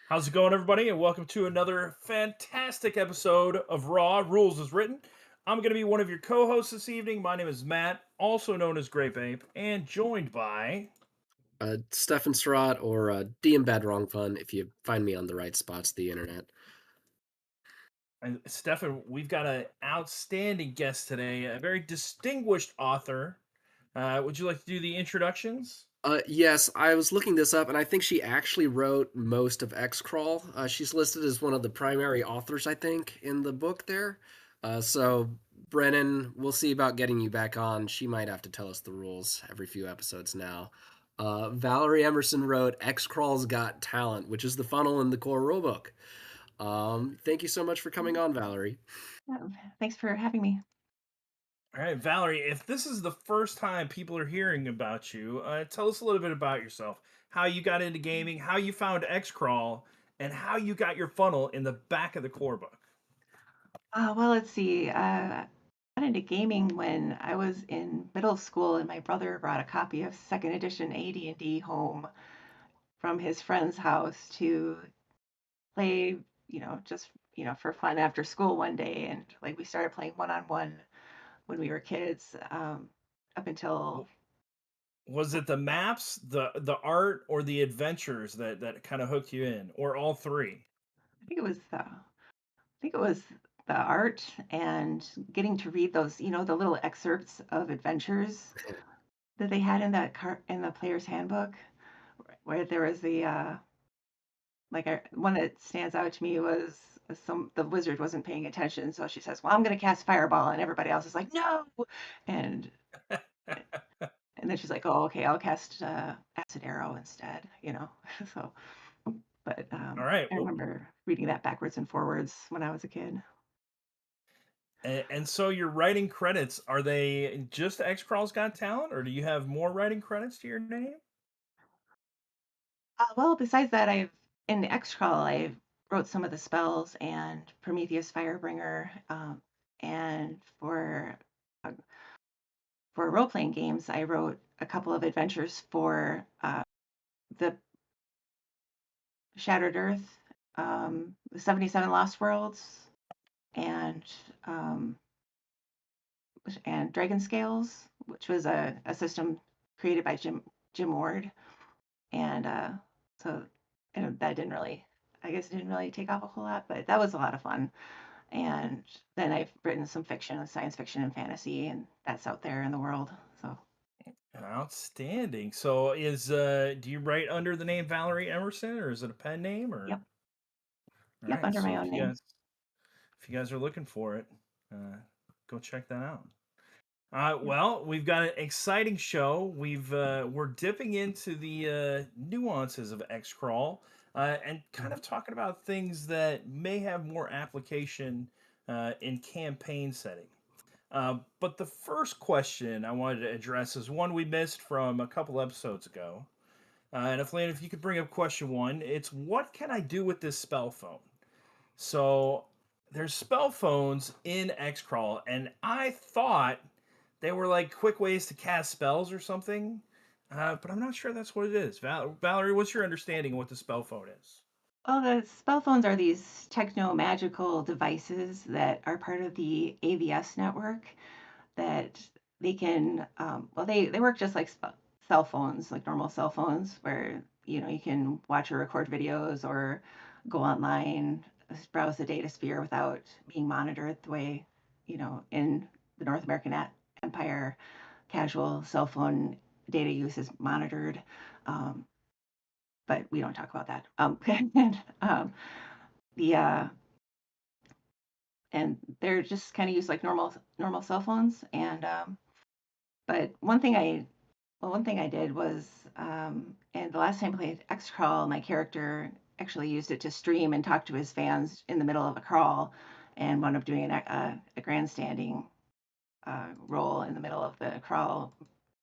How's it going, everybody? And welcome to another fantastic episode of Raw Rules as Written. I'm going to be one of your co hosts this evening. My name is Matt, also known as Grape Ape, and joined by. Stefan Surratt or DM Bad Wrong Fun if you find me on the right spots of the internet. And Stefan, we've got an outstanding guest today, a very distinguished author. Would you like to do the introductions? Yes, I was looking this up, and I think she actually wrote most of X-Crawl. She's listed as one of the primary authors, I think, in the book there. So, Brennan, we'll see about getting you back on. She might have to tell us the rules every few episodes now. Valerie Emerson wrote X-Crawl's Got Talent, which is the funnel in the core rulebook. Thank you so much for coming on, Valerie. Yeah, thanks for having me. All right, Valerie, if this is the first time people are hearing about you, tell us a little bit about yourself, how you got into gaming, how you found Xcrawl, and how you got your funnel in the back of the core book. Well, let's see. I got into gaming when I was in middle school, and my brother brought a copy of second edition AD&D home from his friend's house to play, just for fun after school one day. And like we started playing one-on-one when we were kids, up until W- Was it the maps, the art, or the adventures that kind of hooked you in, or all three? I think it was the art and getting to read those, the little excerpts of adventures that they had in in the player's handbook, where there was one that stands out to me was the wizard wasn't paying attention, so she says, "Well, I'm going to cast fireball," and everybody else is like, "No!" and and then she's like, "Oh, okay, I'll cast acid arrow instead," so, but All right. I remember reading that backwards and forwards when I was a kid. And so your writing credits, are they just Xcrawl's Got Talent, or do you have more writing credits to your name? Well, besides that, in the X-Crawl, I wrote some of the spells and Prometheus Firebringer, and uh, for role-playing games, I wrote a couple of adventures for the Shattered Earth, the 77 Lost Worlds, and um, Dragon Scales, which was a system created by Jim Ward, and so that didn't really, I guess, it didn't really take off a whole lot, but that was a lot of fun. And then I've written some fiction, science fiction, and fantasy, and that's out there in the world. So, Outstanding. So do you write under the name Valerie Emerson, or is it a pen name, or? yep, All yep, right. under So my own name. if you guys are looking for it, uh, go check that out. Yep. Well, we've got an exciting show. We're dipping into the nuances of Xcrawl, and kind Mhm. of talking about things that may have more application in campaign setting. But the first question I wanted to address is one we missed from a couple episodes ago. And if Landon, if you could bring up question one, it's what can I do with this spell phone? So there's spell phones in Xcrawl, and I thought they were like quick ways to cast spells or something. But I'm not sure that's what it is. Valerie, what's your understanding of what the spell phone is? Well, the spell phones are these techno magical devices that are part of the AVS network that they can, they work just like cell phones, like normal cell phones, where, you can watch or record videos or go online, browse the data sphere without being monitored the way, in the North American Empire, casual cell phone data use is monitored. Um, but we don't talk about that. And, the and they're just kind of used like normal cell phones. And but one thing I did was, and the last time I played X Crawl, my character actually used it to stream and talk to his fans in the middle of a crawl, and wound up doing a grandstanding role in the middle of the crawl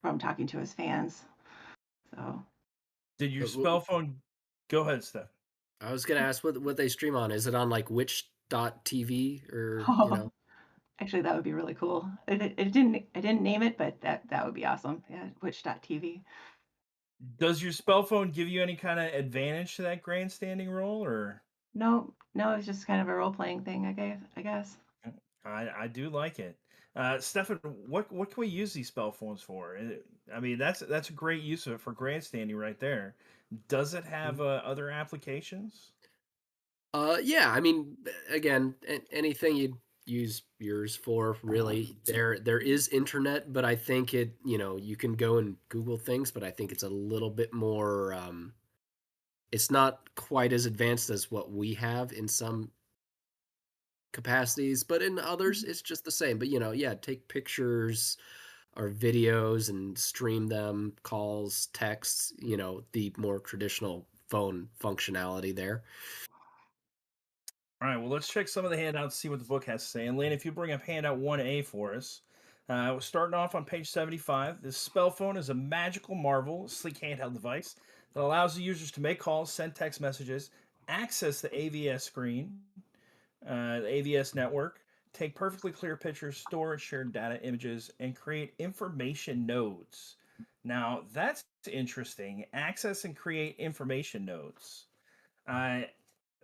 from talking to his fans. So, Did your Uh, spell w- phone? Go ahead, Steph. I was gonna ask what they stream on. Is it on like Witch.tv or? actually, that would be really cool. I didn't name it, but that would be awesome. Yeah, Twitch.tv. Does your spell phone give you any kind of advantage to that grandstanding role, or? No, no, it's just kind of a role playing thing, I guess. I do like it. Stefan, what can we use these spell phones for? I mean, that's a great use of it for grandstanding right there. Does it have other applications? Yeah, I mean, again, anything you'd use yours for, really. There is internet, but I think it, you can go and Google things, but I think it's a little bit more. It's not quite as advanced as what we have in some capacities, but in others, Mhm. it's just the same. But yeah, take pictures or videos and stream them, calls, texts. The more traditional phone functionality there. All right, well, let's check some of the handouts, see what the book has to say. And Lane, if you bring up handout 1A for us, we're starting off on page 75. This spell phone is a magical marvel, sleek handheld device that allows the users to make calls, send text messages, access the AVS screen, the AVS network, take perfectly clear pictures, store and share data images, and create information nodes. Now, that's interesting. Access and create information nodes. Uh,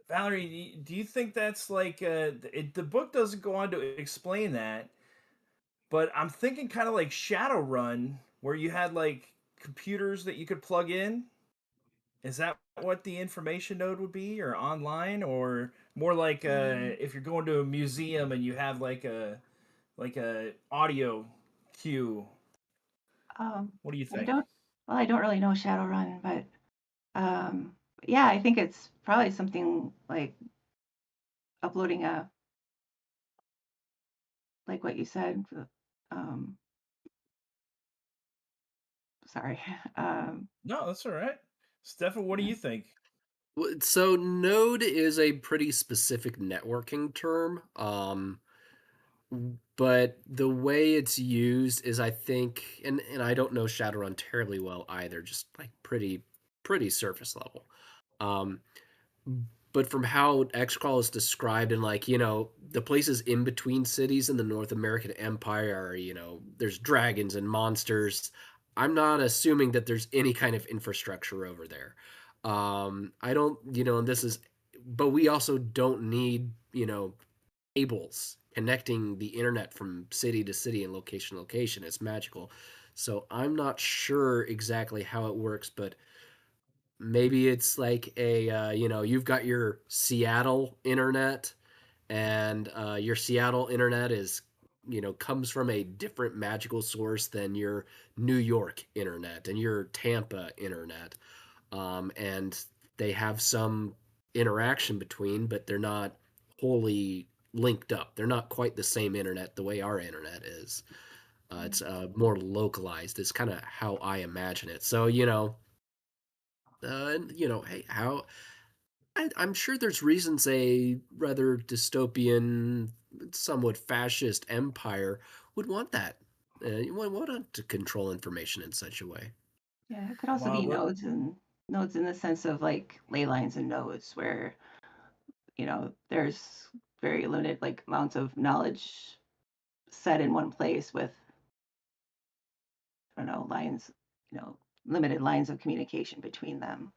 Valerie, do you think that's like the book doesn't go on to explain that, but I'm thinking kind of like Shadowrun, where you had like computers that you could plug in. Is that what the information node would be, or online, or more like Um, if you're going to a museum and you have like a audio cue? What do you I think? don't, well, I don't really know Shadowrun, but um, yeah, I think it's probably something like uploading a, like what you said. Um, sorry. Mhm. No, that's all right. Stefan, what do Yeah. you think? So node is a pretty specific networking term. But the way it's used is, I think, and I don't know Shadowrun terribly well either, just like pretty surface level. Um, but from how Xcrawl is described, and like, the places in between cities in the North American Empire are, there's dragons and monsters. I'm not assuming that there's any kind of infrastructure over there. I don't, and this is, but we also don't need, cables connecting the internet from city to city and location to location. It's magical. So I'm not sure exactly how it works, but maybe it's like you've got your Seattle internet, and your Seattle internet is, comes from a different magical source than your New York internet and your Tampa internet. And they have some interaction between, but they're not wholly linked up. They're not quite the same internet the way our internet is. It's more localized. Is kind of how I imagine it. So hey, I'm sure there's reasons a rather dystopian, somewhat fascist empire would want that. You would want to control information in such a way. Yeah, it could also Well, be nodes in the sense of like ley lines and nodes where, there's very limited like amounts of knowledge set in one place with, I don't know, lines, you know, limited lines of communication between them.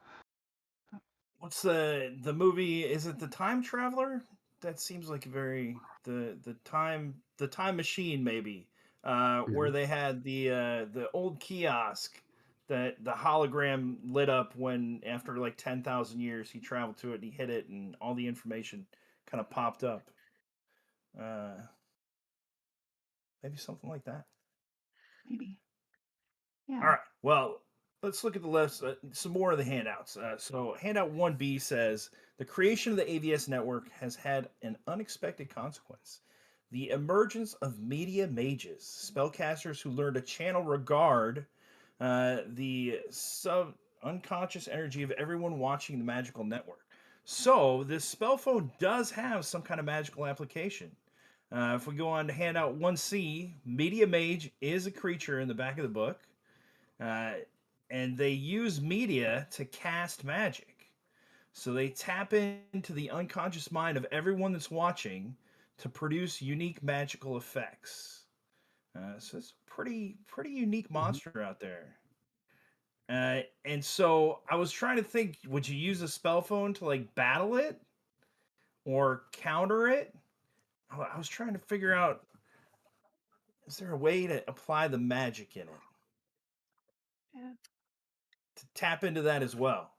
what's the movie? Is it The Time Traveler? That seems like a very the time machine maybe, where Mhm. they had the old kiosk that the hologram lit up when after like 10,000 years he traveled to it and he hit it and all the information kind of popped up. Uh, Maybe something like that. Maybe. All Yeah. right. Well, let's look at the list. Some more of the handouts. So, handout 1B says the creation of the AVS network has had an unexpected consequence. The emergence of media mages, spellcasters who learn to channel regard the sub unconscious energy of everyone watching the magical network. So, this spell phone does have some kind of magical application. If we go on to handout 1C, Media Mage is a creature in the back of the book. Uh, and they use media to cast magic. So they tap into the unconscious mind of everyone that's watching to produce unique magical effects. So it's a pretty unique Mhm. monster out there. And so I was trying to think, would you use a spell phone to like battle it or counter it? I was trying to figure out, is there a way to apply the magic in it Yeah. to tap into that as well?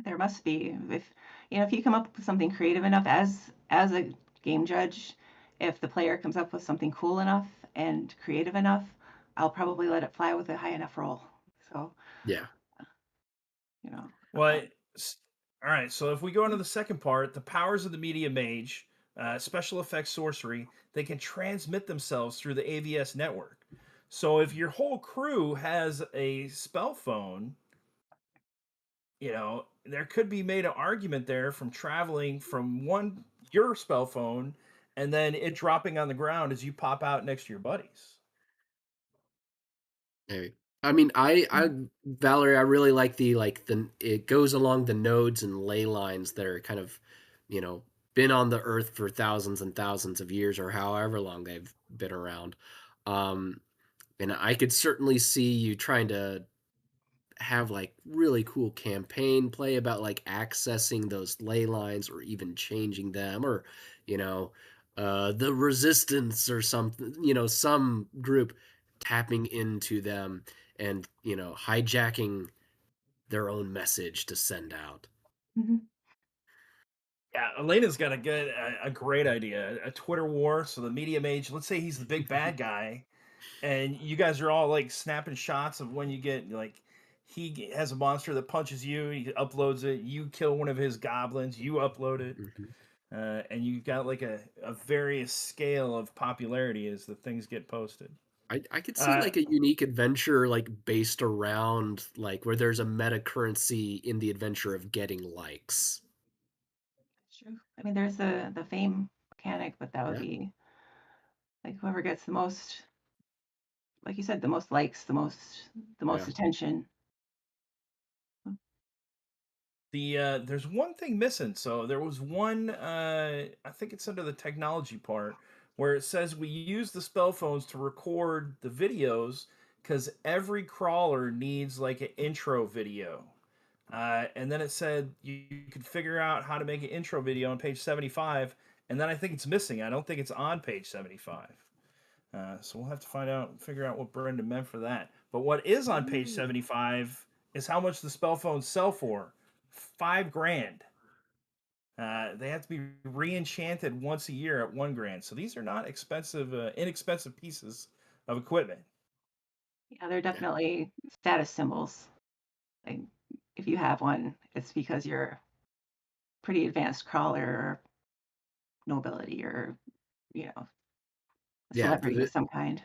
There must be. If if you come up with something creative enough as a game judge, if the player comes up with something cool enough and creative enough, I'll probably let it fly with a high enough roll. So, Yeah. you know, Well, um, all right. So if we go into the second part, the powers of the media mage, special effects sorcery, they can transmit themselves through the AVS network. So if your whole crew has a spell phone, there could be made an argument there from traveling from your spell phone and then it dropping on the ground as you pop out next to your buddies. Maybe. I mean, I mm, Valerie, I really like the it goes along the nodes and ley lines that are kind of, you know, been on the earth for thousands and thousands of years or however long they've been around. Um, and I could certainly see you trying to have like really cool campaign play about like accessing those ley lines or even changing them or you know the resistance or something, some group tapping into them and hijacking their own message to send out. mhm. Yeah, Elena's got a great idea. A Twitter war. So the media mage, let's say he's the big bad guy, and you guys are all like snapping shots of when you get like has a monster that punches you. He uploads it. You kill one of his goblins. You upload it, Mhm. and you got like a various scale of popularity as the things get posted. I could see Uh, like a unique adventure like based around like where there's a meta currency in the adventure of getting likes. That's true. I mean, there's the fame mechanic, but that would Yeah, be like whoever gets the most, like you said, the most likes, the most yeah. attention. there's one thing missing. So there was one. I think it's under the technology part where it says we use the spell phones to record the videos because every crawler needs like an intro video. And then it said you could figure out how to make an intro video on page 75. And then I think it's missing. I don't think it's on page 75. So we'll have to figure out what Brendan meant for that. But what is on page Ooh. 75 is how much the spell phones sell for. 5 grand. They have to be re-enchanted once a year at 1 grand. So these are not inexpensive pieces of equipment. Yeah, they're Yeah, definitely status symbols. Like, if you have one, it's because you're pretty advanced crawler or nobility or, you know, a yeah. celebrity of some kind.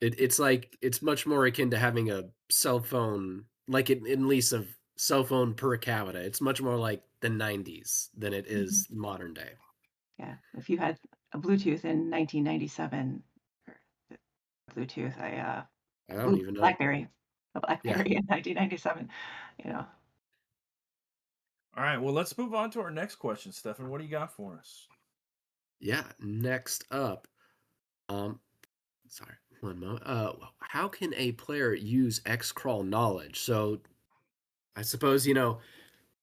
It's like it's much more akin to having a cell phone, like at least a cell phone per capita. It's much more like the '90s than it Mhm. is modern day. Yeah, if you had a Bluetooth in 1997, or Bluetooth, I don't Blue even know. BlackBerry, a Yeah, BlackBerry in 1997, you know. All right, well, let's move on to our next question, Stefan. What do you got for us? yeah. Next up, um, sorry, one moment. How can a player use X crawl knowledge? So I suppose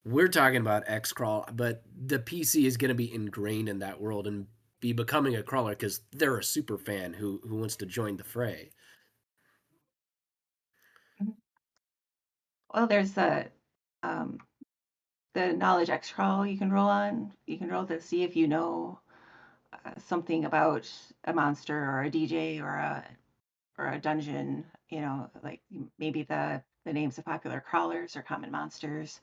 we're talking about X crawl, but the PC is going to be ingrained in that world and be becoming a crawler because they're a super fan who wants to join the fray. Mhm. Well, there's um, the knowledge X crawl you can roll on. You can roll to see if you know something about a monster or a DJ or a dungeon. Like maybe the names of popular crawlers or common monsters.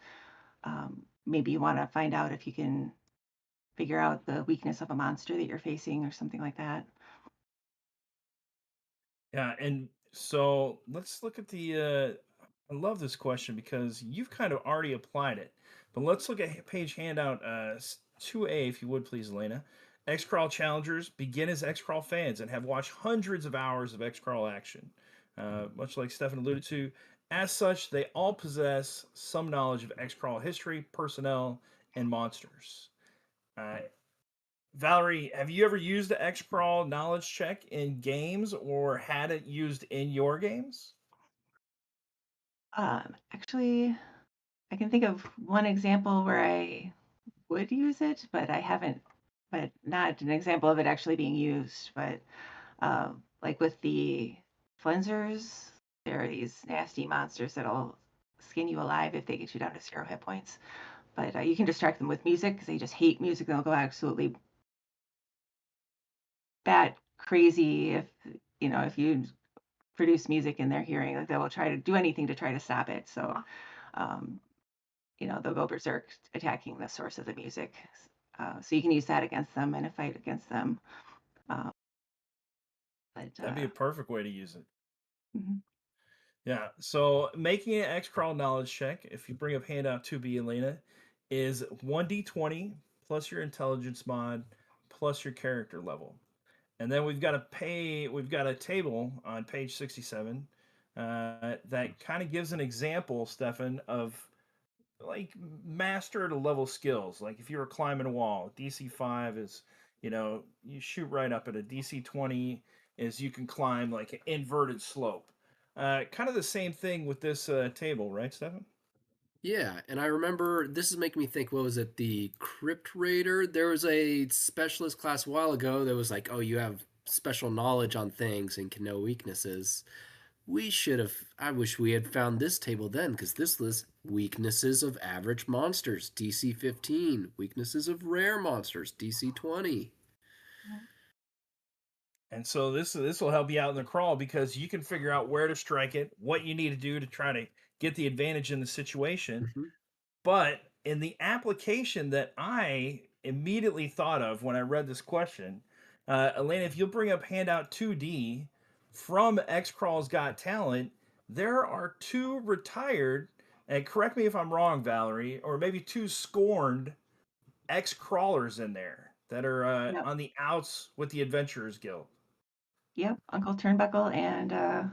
Maybe you want to find out if you can figure out the weakness of a monster that you're facing or something like that. Yeah, and so let's look at the. I love this question because you've kind of already applied it. But let's look at page handout 2A, if you would please, Elena. X-Crawl challengers begin as X-Crawl fans and have watched hundreds of hours of X-Crawl action. Much like Stefan alluded to, as such, they all possess some knowledge of X-Crawl history, personnel, and monsters. Uh, Valerie, have you ever used the X-Crawl knowledge check in games or had it used in your games? Actually, I can think of one example where I would use it, but I haven't, but not an example of it actually being used. But like with the flensers, there are these nasty monsters that'll skin you alive if they get you down to 0 hit points. But you can distract them with music because they just hate music. They'll go absolutely bat crazy if you produce music in their hearing. Like they will try to do anything to try to stop it. So um, they'll go berserk attacking the source of the music. So you can use that against them in a fight against them. Um, but That'd be a perfect way to use it. mhm. Yeah. So making an X crawl knowledge check, if you bring up handout 2B, Elena, is 1d20 plus your intelligence mod plus your character level. And then we've got a table on page 67 that kind of gives an example, Stefan, of like master to level skills. Like if you were climbing a wall, DC 5 is, you shoot right up at a DC 20 is you can climb like an inverted slope. Kind of the same thing with this table, right, Stefan? Yeah, and I remember this is making me think, what was it, the Crypt Raider? There was a specialist class a while ago that was like, oh, you have special knowledge on things and can know weaknesses. We should have, I wish we had found this table then, because this lists weaknesses of average monsters, DC 15, weaknesses of rare monsters, DC 20. And so this will help you out in the crawl because you can figure out where to strike it, what you need to do to try to get the advantage in the situation. Mhm. But in the application that I immediately thought of when I read this question, Elena, if you'll bring up handout 2D from X Crawl's Got Talent, there are two retired, and correct me if I'm wrong, Valerie, or maybe two scorned X Crawlers in there that are Yep, on the outs with the Adventurers Guild. yep. Uncle Turnbuckle and the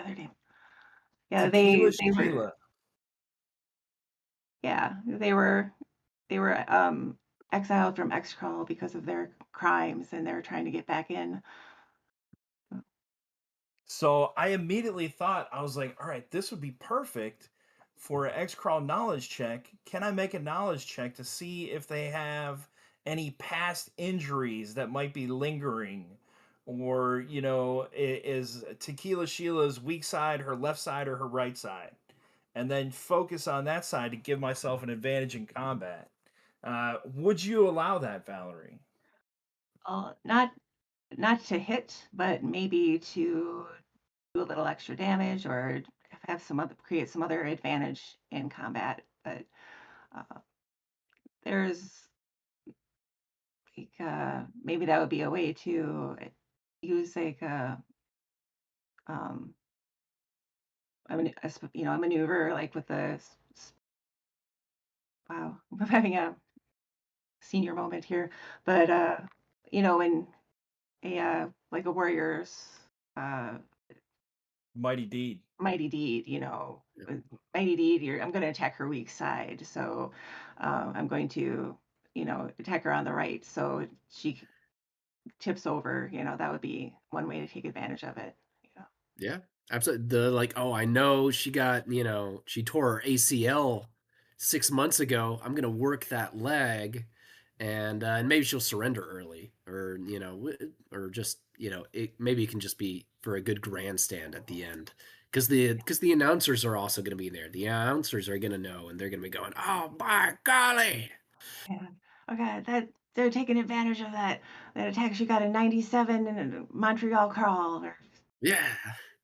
other name. Yeah, Tequila they were Sheila. yeah they were exiled from Xcrawl because of their crimes, and they're trying to get back in. So I immediately thought, I was like, all right, this would be perfect for an X-Crawl knowledge check. Can I make a knowledge check to see if they have any past injuries that might be lingering? Or, is Tequila Sheila's weak side her left side or her right side? And then focus on that side to give myself an advantage in combat. Would you allow that, Valerie? Not to hit, but maybe to do a little extra damage or have some other create some other advantage in combat. But uh, there's like maybe that would be a way to use like um, a maneuver like with the wow, I'm having a senior moment here, but in a like a warrior's uh, Mighty deed. mighty deed, with mighty deed, I'm going to attack her weak side. So I'm going to, attack her on the right. So she tips over, that would be one way to take advantage of it. Yeah, absolutely. The like, oh, I know she got, she tore her ACL 6 months ago. I'm gonna work that leg, and maybe she'll surrender early, or or just it maybe it can just be for a good grandstand at the end, because the announcers are also gonna be there. The announcers are gonna know, and they're gonna be going, oh by golly, Yeah. Okay, that they're taking advantage of that attack she got in '97 in a Montreal crawl, or yeah,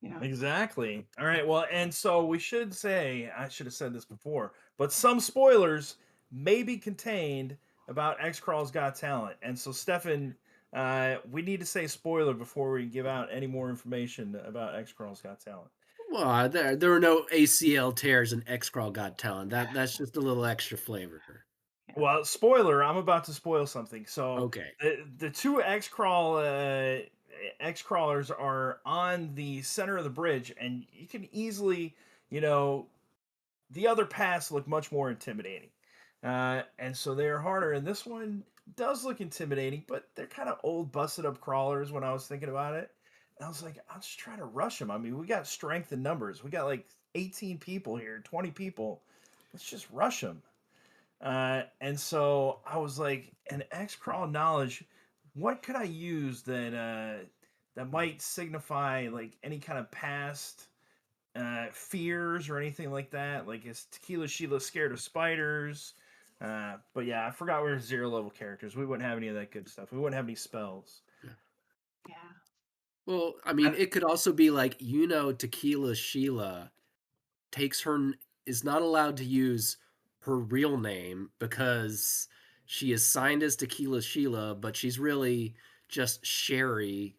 you know. Exactly. All right. Well, and so we should say, I should have said this before, but some spoilers may be contained about X Crawl's Got Talent. And so, Stefan, we need to say spoiler before we give out any more information about X Crawl's Got Talent. well, there were no ACL tears in X Crawl Got Talent. That's just a little extra flavor. Yeah. Well, spoiler, I'm about to spoil something. So, Okay. the two X crawlers are on the center of the bridge, and you can easily, you know, the other paths look much more intimidating. And so they are harder. And this one does look intimidating, but they're kind of old, busted up crawlers when I was thinking about it. And I was like, I'll just try to rush them. I mean, we got strength in numbers. We got like 18 people here, 20 people. Let's just rush them. And so I was like, an X crawl knowledge. What could I use that might signify like any kind of past fears or anything like that? Like, is Tequila Sheila scared of spiders? But yeah, I forgot we are 0 level characters. We wouldn't have any of that good stuff. We wouldn't have any spells. Yeah. Well, I mean, I, it could also be like, Tequila Sheila takes her is not allowed to use her real name because she is signed as Tequila Sheila, but she's really just Sherry,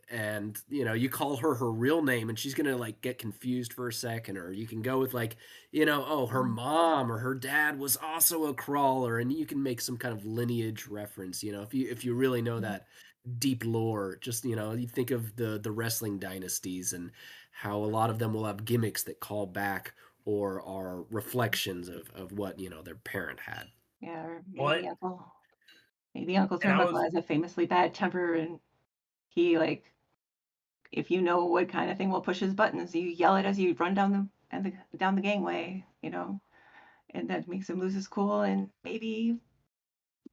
and you call her real name and she's gonna like get confused for a second, or you can go with like, oh, her Mhm. mom or her dad was also a crawler, and you can make some kind of lineage reference, if you really know Mhm. that deep lore. Just you think of the wrestling dynasties and how a lot of them will have gimmicks that call back or are reflections of what their parent had. Yeah, or what? maybe Uncle And I Turnbuckle was has a famously bad temper, and he like if you know what kind of thing will push his buttons, you yell it as you run down the gangway, and that makes him lose his cool and maybe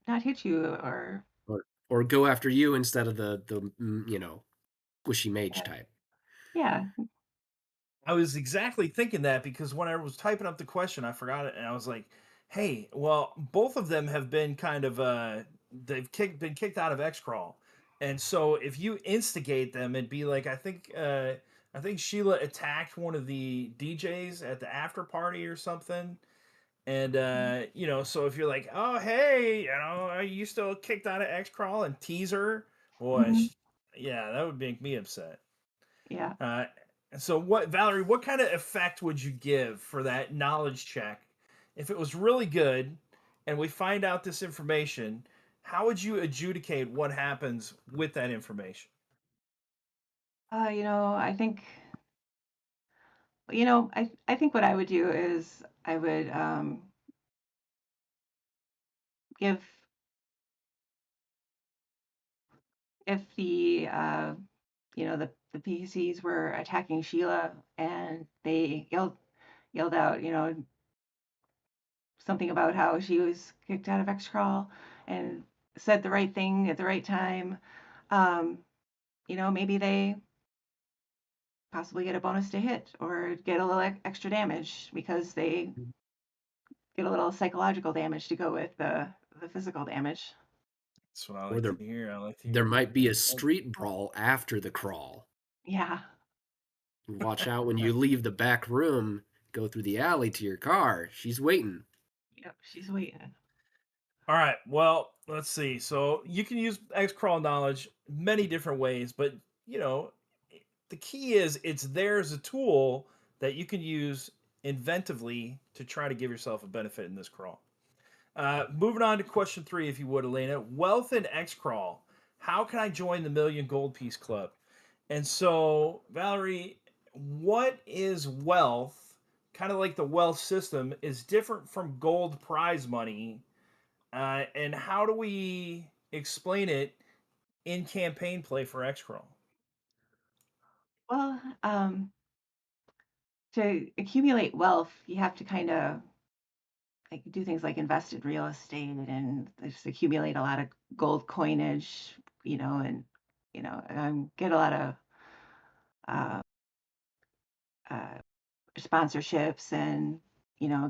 not hit you or Or go after you instead of the squishy mage yeah, type. yeah. I was exactly thinking that because when I was typing up the question, I forgot it, and I was like, "Hey, well, both of them have been kind of been kicked out of Xcrawl, and so if you instigate them, it'd be like I think Sheila attacked one of the DJs at the after party or something, and so if you're like, oh hey, are you still kicked out of Xcrawl and tease her, boy, Mhm. yeah, that would make me upset." Yeah. Uh, so what, Valerie? What kind of effect would you give for that knowledge check if it was really good, and we find out this information? How would you adjudicate what happens with that information? I think I think what I would do is I would give if the PCs were attacking Sheila and they yelled out, something about how she was kicked out of Xcrawl and said the right thing at the right time. Um, maybe they possibly get a bonus to hit or get a little extra damage because they get a little psychological damage to go with the physical damage. That's what I Or like there to hear. I like to there hear. might be a street brawl after the crawl. Yeah. Watch out when you leave the back room, go through the alley to your car. She's waiting. Yep. She's waiting. All right. Well, let's see. So you can use Xcrawl knowledge many different ways, but you know, the key is it's there as a tool that you can use inventively to try to give yourself a benefit in this crawl. Moving on to question 3, if you would, Elena. Wealth and X crawl. How can I join the Million Gold Piece Club? And so, Valerie, what is wealth? Kind of like the wealth system is different from gold prize money. And how do we explain it in campaign play for X crawl? Well, to accumulate wealth, you have to kind of like do things like invest in real estate and just accumulate a lot of gold coinage, and get a lot of uh, uh, sponsorships and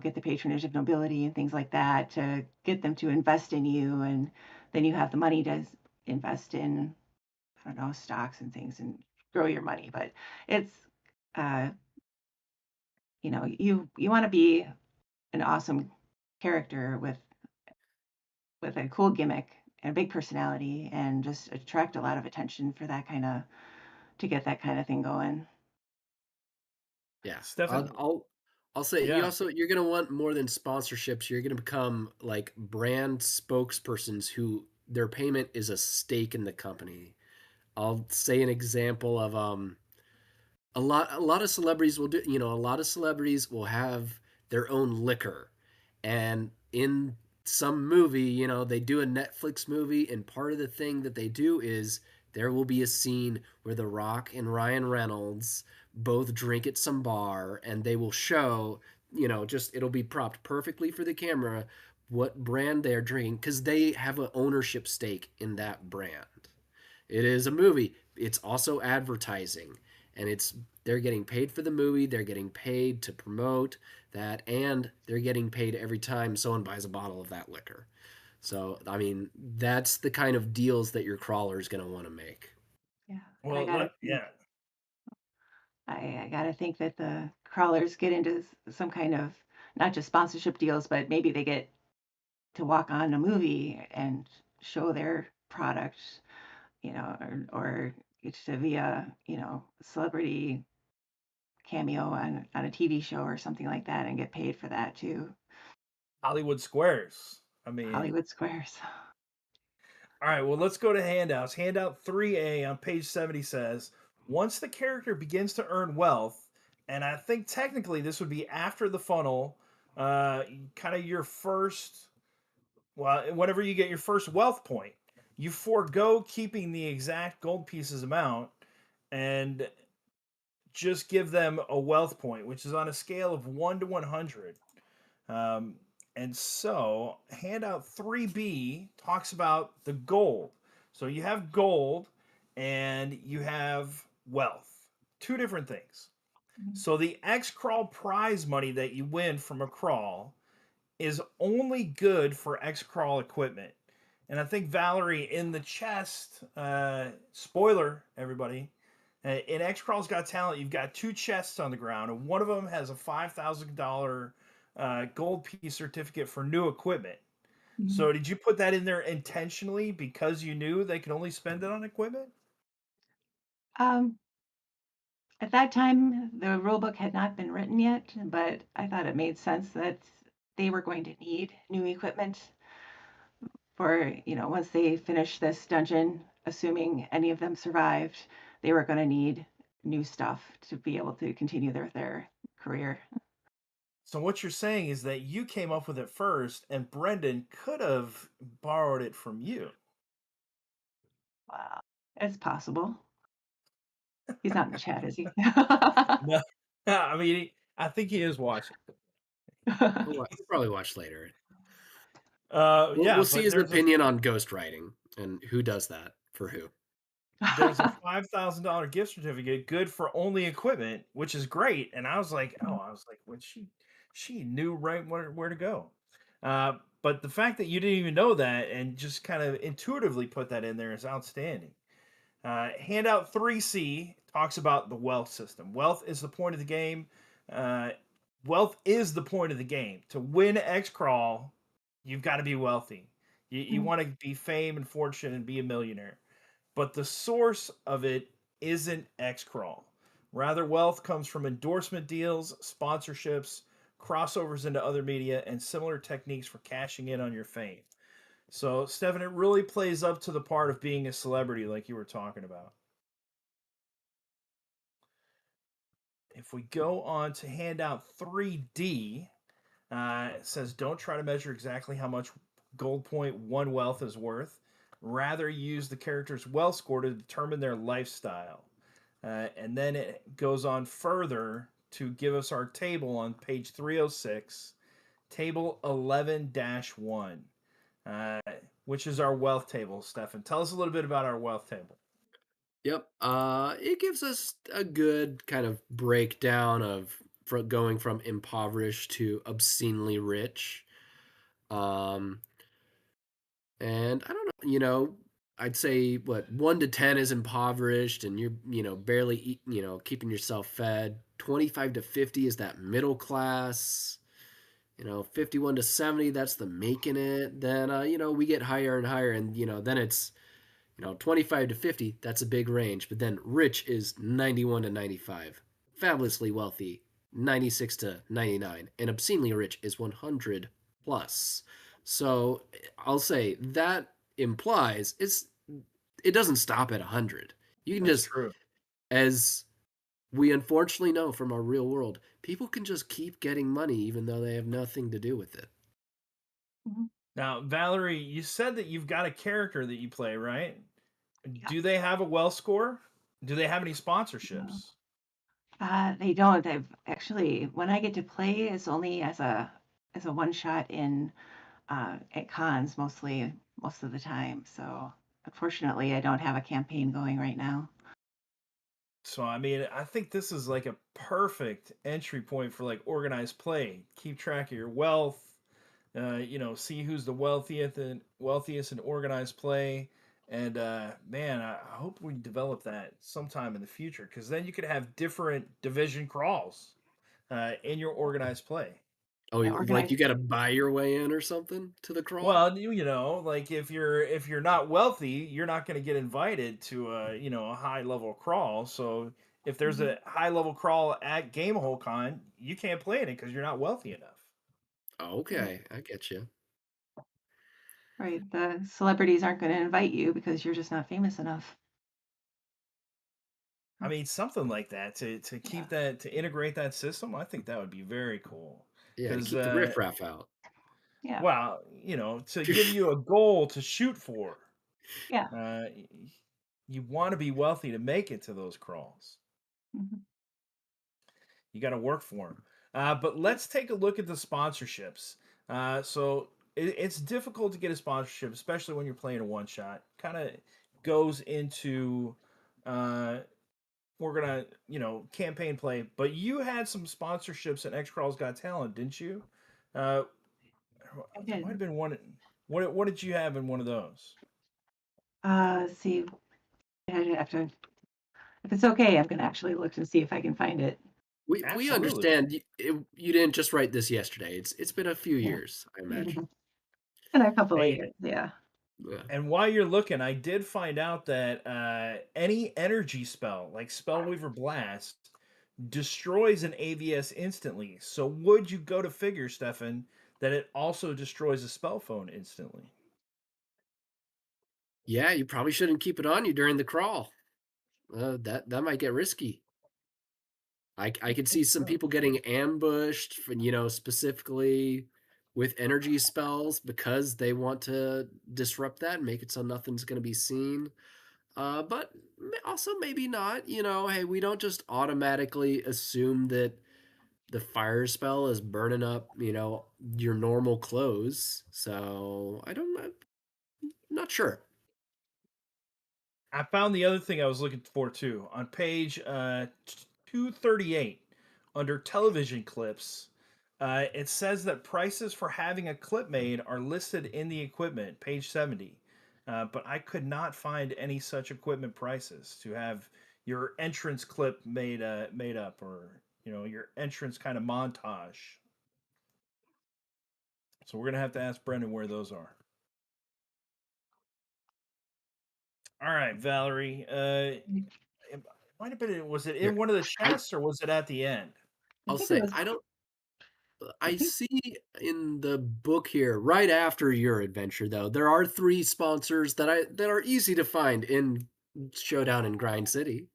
get the patronage of nobility and things like that to get them to invest in you, and then you have the money to invest in I don't know stocks and things and grow your money. But it's uh, you want to be an awesome character with a cool gimmick and a big personality and just attract a lot of attention for that kind of to get that kind of thing going. Yeah. I'll Stefan, I'll I'll say yeah. you're gonna want more than sponsorships. You're gonna become like brand spokespersons who their payment is a stake in the company. I'll say an example of a lot of celebrities will do a lot of celebrities will have their own liquor, and in some movie they do a Netflix movie, and part of the thing that they do is there will be a scene where The Rock and Ryan Reynolds both drink at some bar, and they will show, just it'll be propped perfectly for the camera what brand they're drinking because they have an ownership stake in that brand. It is a movie. It's also advertising, and they're getting paid for the movie. They're getting paid to promote that, and they're getting paid every time someone buys a bottle of that liquor. So, I mean, that's the kind of deals that your crawler is going to want to make. Yeah, and I Well, gotta think yeah. I gotta think that the crawlers get into some kind of not just sponsorship deals, but maybe they get to walk on a movie and show their product, or get to be a, celebrity cameo on a TV show or something like that and get paid for that too. Hollywood Squares. I mean, Hollywood Squares. all right, well, let's go to handouts. Handout 3A on page 70 says once the character begins to earn wealth, and I think technically this would be after the funnel, kind of your first, well, whenever you get your first wealth point, you forego keeping the exact gold pieces amount and just give them a wealth point, which is on a scale of 1 to 100. Um, and so, handout 3B talks about the gold. So, you have gold and you have wealth, two different things. Mhm. So, the X crawl prize money that you win from a crawl is only good for X crawl equipment. And I think Valerie in the chest, spoiler, everybody, in X Crawl's Got Talent, you've got two chests on the ground, and one of them has a $5,000 gold piece certificate for new equipment. Mhm. So, did you put that in there intentionally because you knew they could only spend it on equipment? Um, at that time, the rule book had not been written yet, but I thought it made sense that they were going to need new equipment for, once they finished this dungeon, assuming any of them survived, they were going to need new stuff to be able to continue their career. So, what you're saying is that you came up with it first, and Brendan could have borrowed it from you. Wow. It's possible. He's not in the chat, is he? No, I mean, I think he is watching. He'll probably watch later. Yeah, We'll see but his opinion on ghostwriting and who does that for who. there's a $5,000 gift certificate good for only equipment, which is great. And I was like, oh, I was like, what she knew right where to go. But the fact that you didn't even know that and just kind of intuitively put that in there is outstanding. Handout 3C talks about the wealth system. Wealth is the point of the game. Uh, Wealth is the point of the game. To win X Crawl, you've got to be wealthy. You Mhm. want to be fame and fortune and be a millionaire. But the source of it isn't Xcrawl. Rather, wealth comes from endorsement deals, sponsorships, crossovers into other media, and similar techniques for cashing in on your fame. So, Stefan, it really plays up to the part of being a celebrity, like you were talking about. If we go on to handout 3D, it says don't try to measure exactly how much gold point one wealth is worth. Rather, use the character's wealth score to determine their lifestyle. And then it goes on further to give us our table on page 306, table 11 1, uh, which is our wealth table. Stefan, tell us a little bit about our wealth table. Yep. It gives us a good kind of breakdown of going from impoverished to obscenely rich. Um, and I don't know, I'd say what 1 to 10 is impoverished, and you're barely keeping yourself fed. 25 to 50 is that middle class. 51 to 70, that's the making it. Then we get higher and higher, and then it's 25 to 50, that's a big range. But then rich is 91 to 95. Fabulously wealthy, 96 to 99. And obscenely rich is 100 plus. So I'll say that implies it doesn't stop at 100. You can That's just, true. as we unfortunately know from our real world, people can just keep getting money even though they have nothing to do with it. Mhm. Now, Valerie, you said that you've got a character that you play, right? Yeah. Do they have a well score? Do they have any No. sponsorships? They don't. I've actually, when I get to play, it's only as a one shot in at cons mostly most of the time. So unfortunately, I don't have a campaign going right now. So I mean, I think this is like a perfect entry point for like organized play. Keep track of your wealth. See who's the wealthiest in organized play. And man, I hope we develop that sometime in the future because then you could have different division crawls in your organized play. Oh, Yeah, like organized. you got to buy your way in or something to the crawl? Well, like if you're not wealthy, you're not going to get invited to a high level crawl. So if there's Mhm. a high level crawl at Gamehole Con, you can't play in it because you're not wealthy enough. Right. Okay, I get you. Right. The celebrities aren't going to invite you because you're just not famous enough. I mean, something like that to Yeah. keep that to integrate that system. I think that would be very cool. Yeah, to Because keep the riffraff out. Yeah. well, to give you a goal to shoot for, Yeah. uh, you want to be wealthy to make it to those crawls. Mhm. You got to work for them. But let's take a look at the sponsorships. So it's difficult to get a sponsorship, especially when you're playing a one shot. Kind of goes into uh, we're gonna campaign play. But you had some sponsorships in X Crawl's Got Talent, didn't you? Uh, I there might have did. been one. What did you have in one of those? Let's see. I have to. If it's okay, I'm going to actually look to see if I can find it. We Absolutely. understand you didn't just write this yesterday. It's been a few Yeah. years, I imagine. In a couple of Hey, years. Yeah. Yeah. and while you're looking, I did find out that any energy spell, like Spellweaver Blast, destroys an AVS instantly. So would you go to figure, Stefan, that it also destroys a spell phone instantly? Yeah, you probably shouldn't keep it on you during the crawl. That might get risky. I I could think see some so. people getting ambushed, specifically with energy spells because they want to disrupt that and make it so nothing's going to be seen. But also maybe not. Hey, we don't just automatically assume that the fire spell is burning up, your normal clothes. So I'm not sure. I found the other thing I was looking for too on page 238 under television clips. It says that prices for having a clip made are listed in the equipment, page 70. But I could not find any such equipment prices to have your entrance clip made up or your entrance kind of montage. So we're gonna have to ask Brendan where those are. All right, Valerie. It might have been. Was it in Here, one of the I chests or was it at the end? I I'll think it say was, I don't. I I think, see in the book here, right after your adventure, though, there are three sponsors that are easy to find in Showdown in Grind City.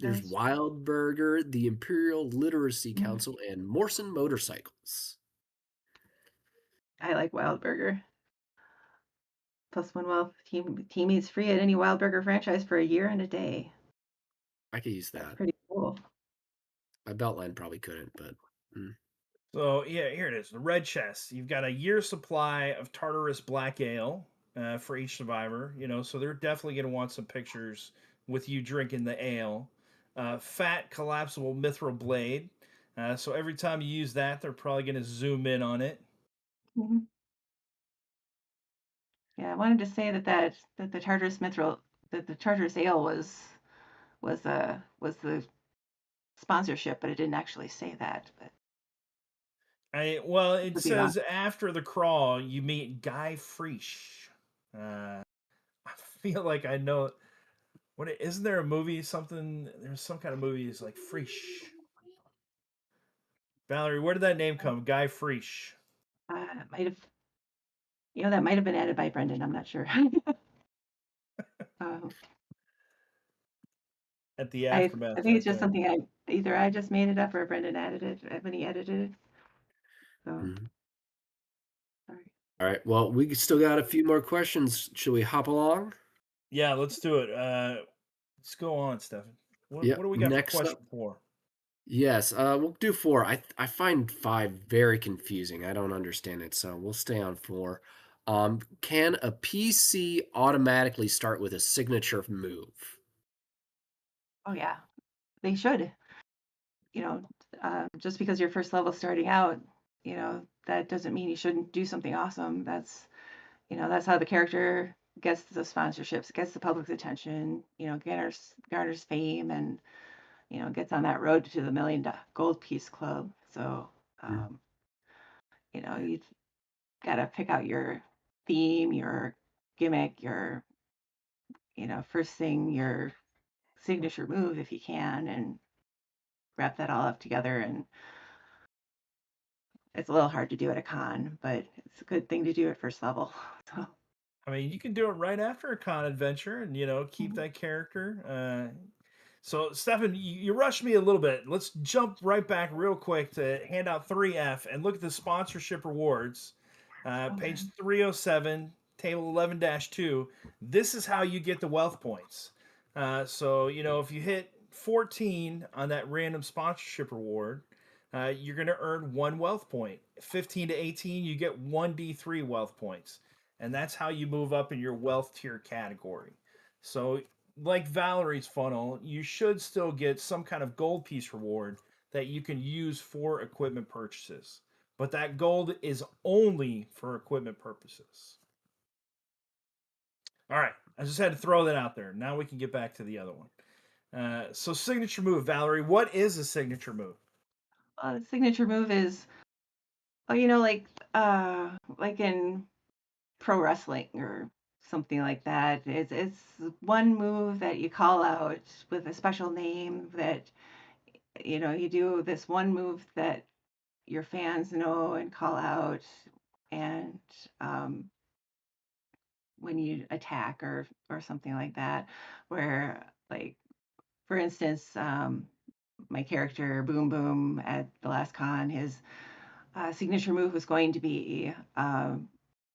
There's that's, Wild Burger, the Imperial Literacy mm, Council, and Morrison Motorcycles. I like Wild Burger. Plus one wealth team eats free at any Wild Burger franchise for a year and a day. I could use That's that. pretty cool. My Beltline probably couldn't, but So yeah, here it is. The red chest. You've got a year supply of Tartarus Black Ale for each survivor. So they're definitely going to want some pictures with you drinking the ale. Fat collapsible mithril blade. So every time you use that, they're probably going to zoom in on it. Mhm. Yeah, I wanted to say that the Tartarus Mithril, that the Tartarus Ale was the sponsorship, but it didn't actually say that. But Well, I it could be wrong. says after the crawl, you meet Guy Frisch. I feel like I know. Isn't there a movie? There's some kind of movie. It's like Frisch. Valerie, where did that name come? Guy Frisch Might have, that might have been added by Brendan. I'm not sure. um, at the I aftermath think it's type just thing. something I just made it up or Brendan added it when he edited it. So mhm. sorry. All right. Well, we still got a few more questions. Should we hop along? Yeah, let's do it. Let's go on, Stefan. What Yep. do we got for Next up, question 4? yes, we'll do four. I find five very confusing. I don't understand it, so we'll stay on four. Can a PC automatically start with a signature move? Oh yeah, they should. You know, just because your first level starting out, that doesn't mean you shouldn't do something awesome. That's how the character gets the sponsorships, gets the public's attention, garners fame, and gets on that road to the gold piece club. So, Mm. um, you've got to pick out your theme, your gimmick, first thing, your signature move if you can, and wrap that all up together. And it's a little hard to do at a con, but it's a good thing to do at first level. So, I mean, you can do it right after a con adventure and, keep mhm. that character. So, Stefan, you rushed me a little bit. Let's jump right back real quick to hand out 3F and look at the sponsorship rewards. Page Okay. 307, table 11-2. This is how you get the wealth points. So, if you hit 14 on that random sponsorship reward, you're going to earn 1 wealth point. 15 to 18, you get 1d3 wealth points. And that's how you move up in your wealth tier category. So, like Valerie's funnel, you should still get some kind of gold piece reward that you can use for equipment purchases. But that gold is only for equipment purposes. All right, I just had to throw that out there. Now we can get back to the other one. So, signature move, Valerie. What is a signature move? The signature move is, oh, like in pro wrestling or something like that. It's one move that you call out with a special name that you do this one move that your fans know and call out, and um, when you attack or something like that, where like for instance, my character Boom Boom at the last con, his signature move was going to be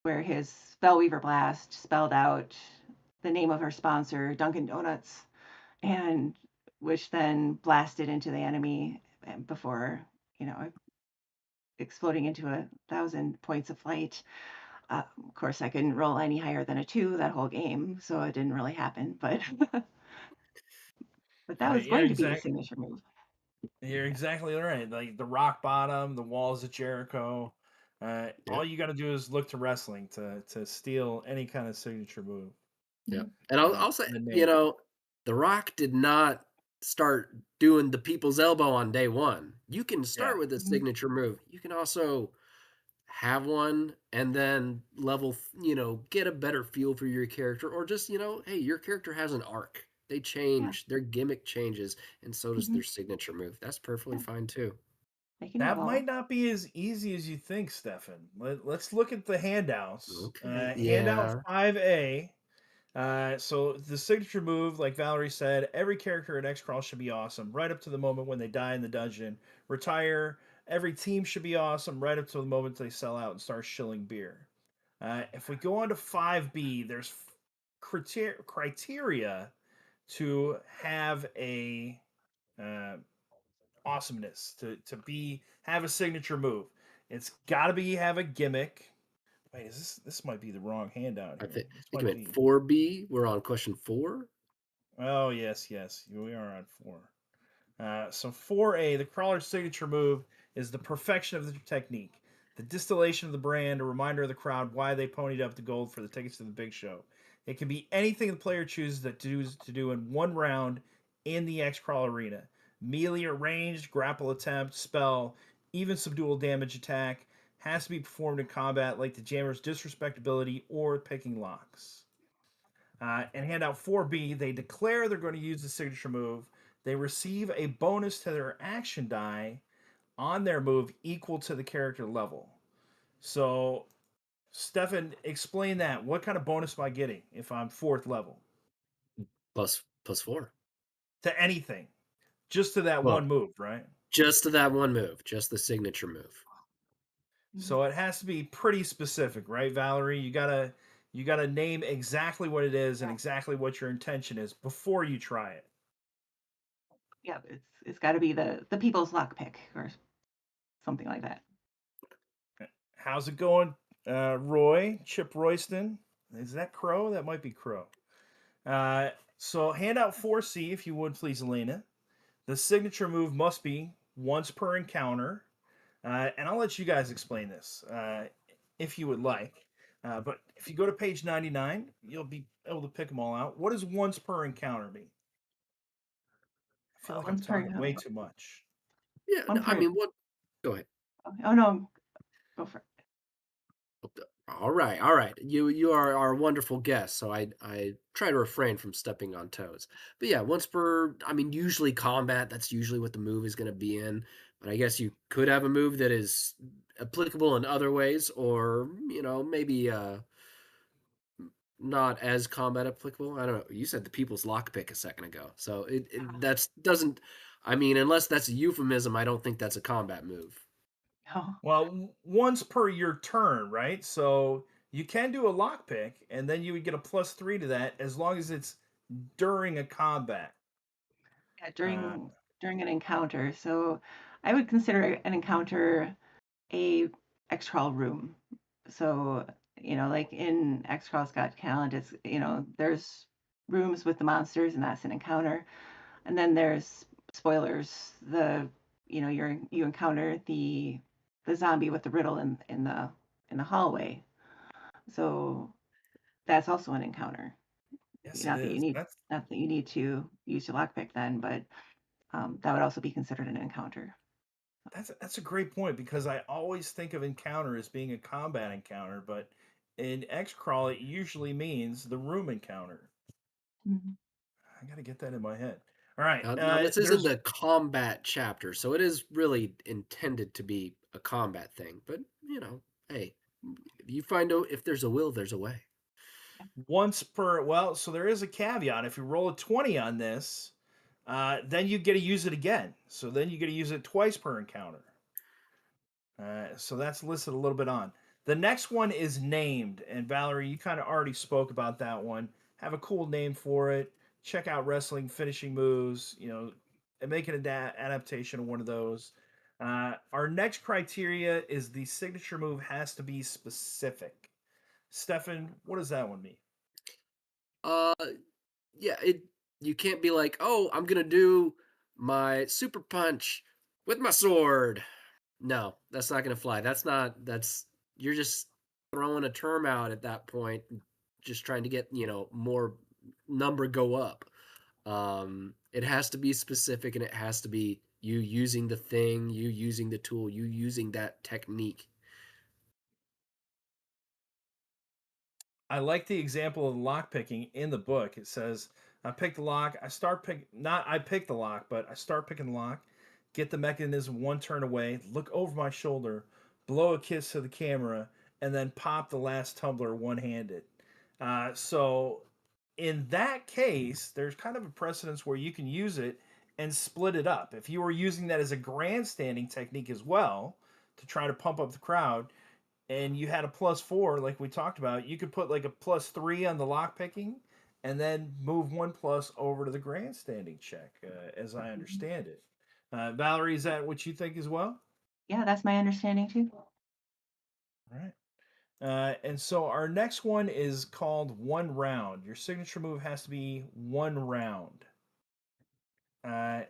where his Spellweaver Blast spelled out the name of our sponsor, Dunkin' Donuts, and which then blasted into the enemy before, you know, exploding into 1,000 points of flight. Of course, I couldn't roll any higher than a 2 that whole game, so it didn't really happen. But but that was Yeah, going to be a exactly. signature move. You're exactly right. Like the rock bottom, the walls of Jericho. Yeah, All you got to do is look to wrestling to steal any kind of signature move. yeah. Mhm. And I'll say, In the name. The Rock did not start doing the people's elbow on day one. You can Yeah. start with a Mhm. signature move. You can also have one and then get a better feel for your character, or just, hey, your character has an arc. They Yeah. change, their gimmick changes, and so does Mhm. their signature move. That's perfectly Yeah. fine too. They can That might evolve. not be as easy as you think, Stefan. Let's look at the handouts. Okay. Handout Yeah. 5A. So the signature move, like Valerie said, every character in X-Crawl should be awesome, right up to the moment when they die in the dungeon. Retire. Every team should be awesome, right up to the moment they sell out and start shilling beer. If we go on to 5B, there's criteria to have a uh, awesomeness to have a signature move. It's got to be have a gimmick. Wait, is this might be the wrong handout I here? think I This think you might meant be. 4B. We're on question 4. Oh yes, we are on 4. So 4A, the crawler's signature move is the perfection of the technique, the distillation of the brand, a reminder of the crowd why they ponied up the gold for the tickets to the big show. It can be anything the player chooses to do in one round in the X Crawl arena. Melee or ranged, grapple attempt, spell, even subdual damage attack has to be performed in combat like the jammer's disrespectability or picking locks. And handout 4B, they declare they're going to use the signature move. They receive a bonus to their action die on their move equal to the character level. So, Stefan, explain that. What kind of bonus am I getting if I'm 4th level? Plus 4. To anything. Just to that Well, one move, right? just to that one move, just the signature move. Mhm. So it has to be pretty specific, right, Valerie? You got to name exactly what it is and Yeah. exactly what your intention is before you try it. Yeah, it's got to be the people's lockpick or something like that. How's it going, Roy? Chip Royston? Is that Crow? That might be Crow. So handout 4C, if you would please, Elena. The signature move must be once per encounter. And I'll let you guys explain this if you would like. But if you go to page 99, you'll be able to pick them all out. What does once per encounter mean? I feel like I'm Once per talking way too much. Yeah, one no, I per. mean, what? Go ahead. Oh no, go for it. All right, all right. You are our wonderful guest, so I try to refrain from stepping on toes. But yeah, once per, I mean, usually combat. That's usually what the move is going to be in. But I guess you could have a move that is applicable in other ways, or maybe not as combat applicable. I don't know. You said the people's lockpick a second ago, so it Yeah. that's doesn't. I mean, unless that's a euphemism, I don't think that's a combat move. No. Well, once per your turn, right? So you can do a lockpick, and then you would get a +3 to that as long as it's during a combat. Yeah, Uh, during an encounter. So I would consider an encounter a X crawl room. So, like in X Crawl's Got Talent, it's, there's rooms with the monsters and that's an encounter. And then there's spoilers, you encounter the zombie with the riddle in the hallway. So that's also an encounter. yes, it Not that you is. need not that you need to use your lockpick then, but that would also be considered an encounter. That's a great point because I always think of encounter as being a combat encounter, but in X crawl it usually means the room encounter. Mhm. I got to get that in my head. All right, Now this isn't there's the combat chapter, so it is really intended to be a combat thing. But hey, if there's a will, there's a way. once per. Well, so there is a caveat. If you roll a 20 on this, then you get to use it again. So then you get to use it twice per encounter. So that's listed a little bit on. The next one is named, and Valerie, you kind of already spoke about that one. Have a cool name for it. Check out wrestling finishing moves. And make an adaptation of one of those. Our next criteria is the signature move has to be specific. Stefan, what does that one mean? Uh, yeah, you can't be like, oh, I'm gonna do my super punch with my sword. No, that's not gonna fly. That's you're just throwing a term out at that point, just trying to get more number go up. It has to be specific, and it has to be you using the thing, you using the tool, you using that technique. I like the example of lock picking in the book. It says, I pick the lock, I start pick not I pick the lock, but I start picking the lock, get the mechanism one turn away, look over my shoulder, blow a kiss to the camera, and then pop the last tumbler one-handed. So in that case, there's kind of a precedence where you can use it and split it up. If you were using that as a grandstanding technique as well to try to pump up the crowd, and you had a +4, like we talked about, you could put like a +3 on the lock picking, and then move 1+ over to the grandstanding check, as I Mhm. understand it. Valerie, is that what you think as well? Yeah, that's my understanding too. All right. And so our next one is called one round. Your signature move has to be one round. Uh,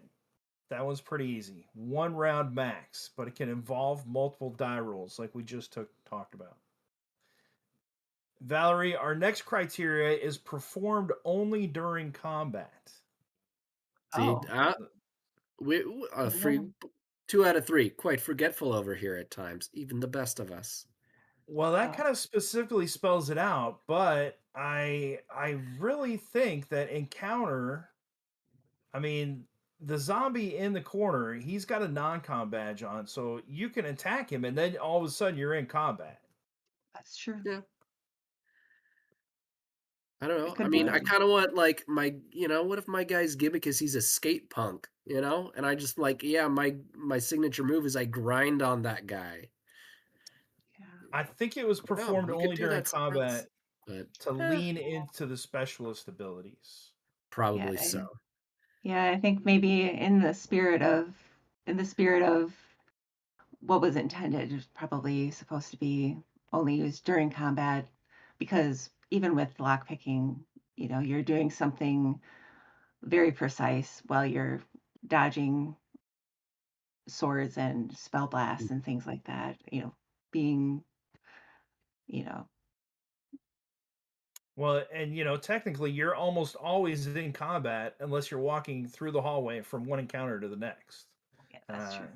that one's pretty easy. One round max, but it can involve multiple die rolls, like we just talked about. Valerie, our next criteria is performed only during combat. See, Oh, free 2 out of 3, quite forgetful over here at times, even the best of us. Well, that oh, kind of specifically spells it out, but I really think that encounter, I mean, the zombie in the corner, he's got a non-com badge on, so you can attack him and then all of a sudden you're in combat. that's true. Yeah, I don't It know. I could mean, be. I kind of want like what if my guy's gimmick is he's a skate punk, and I just like, yeah, my signature move is I grind on that guy. Yeah. I think it was No, performed you could only do during that somewhere else. combat. but to eh, lean into the specialist abilities. Yeah, probably so. yeah, I think maybe in the spirit of what was intended, it was probably supposed to be only used during combat because even with lockpicking, you're doing something very precise while you're dodging swords and spell blasts and things like that, being, you know, Well, and technically, you're almost always in combat unless you're walking through the hallway from one encounter to the next. yeah, that's Uh, true.